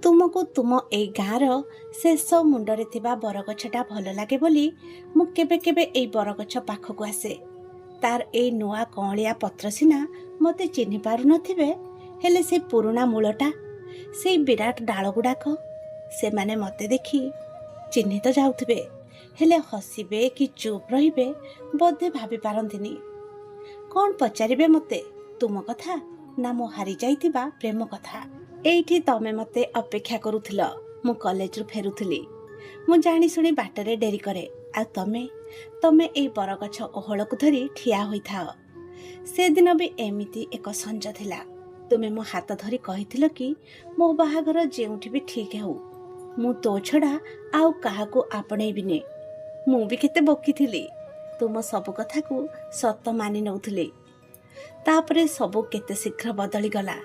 तुमको तुम ए गाँर शेष मुंडरे थिबा बरगछटा भल लागे बोली मु केबे केबे ए बरगछ पाखकु आसे। तार ए नुआ कौलिया पत्र सिना मते चिन्हि पारु नथिबे, हेले से पुराना मूलटा से विराट डाल गुड़ाक से माने मते देखी चिन्हि तो जाउथिबे, हेले हसिबे कि चुप रहिबे बोधे भाभी पारंतिनी। कौन पचारिबे मते तुम कथा ना मो हारी जाइतिबा प्रेम कथा। एइठी तमे मते अपेक्षा करुथिल, मु कॉलेज रु फेरुथिली। मु जानी सुनी बाटरे डेरी करे आ तमे ए बरगछ ओहळकु धरी ठिया होइथाओ। से दिन भी एमिति एक संज थिला। तुमे मो हाथ धरी कहिथिल कि मो बाहागर जेउठी भी ठीक हो, मु तो छड़ा आउ काहाकू आपणेबिने। मु भी केते बोकिथिली, तुम सब कथा को सत मानि नउथिले। तापरे सबो केते शीघ्र बदली गला।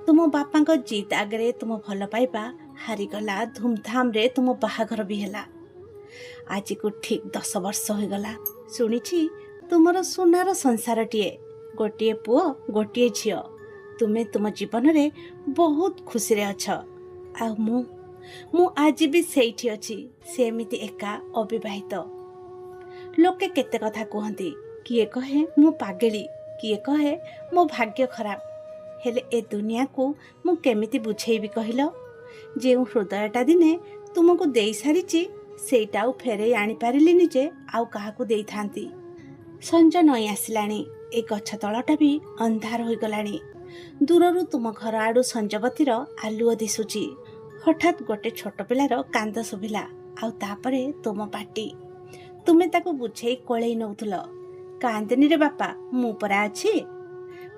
तुम बापा को जीत आगे तुम भल पाइबा हारीगला। धूमधाम रे तुम बाहाघर भी हैला। आज को ठीक 10 वर्ष हो गला। सुनिछि तुमर सुनार संसार टीए, गोटे पुओ गोटे झियो। तुमे तुम जीवन रे बहुत खुशी रे अछ। आ मु आज भी सेठी अछि, सेमिति एका अविवाहित। लोके केते कथा कहती, किए कहे मु पागेली, किए कहे मो भाग्य खराब। हेले ए दुनिया को मु केमिति बुझेइबी कहिलो? जे हृदयटा दिने तुमको देई सारिची सेटा फेरे आनी पारिलिनी जे आउ काहाकू देई थांती। संज नई आसिलाणी, ए गछ तलटा भी अंधार होई गलाणी। दूररू तुम घर आडू संजवतीर आलुओ दिसुची। हठात गोटे छोट पिलार कांद सुभिला, आउ तापरे तुम पाटी। तुमे ताको बुझेई कोळेई नउथुल। कांदनी रे बापा, मु परा अछि।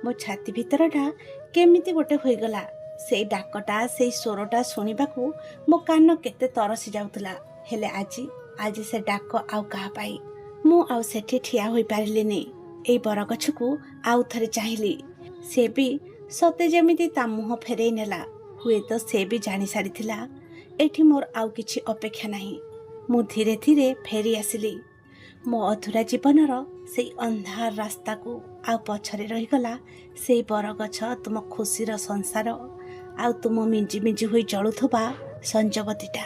मो छाती भीतरटा केमिति गोटे होइगला। से डाकटा से स्वरटा सुनिबाकू मो कान केते तरसी जाउथला। हेले आज से डाक आउ कहा पाई। मु आउ सेठी ठिया होई पारिलिनी। ए बरगछकू आउ थरे चाहिली। से भी सते जेमिति ता मुह फेरेई नेला। हुए तो से भी जानी सारिथिला एठी मोर आउ किछि अपेक्षा नाही। मु धीरे धीरे फेरी आसिली। मो अधूरा जीवनर से अंधार रास्ता को आ पछरे रहीगला से बरगछ, तुम खुशीर संसार, आ तुम मिंजी मिंजी होई जलुथबा संजवतीटा।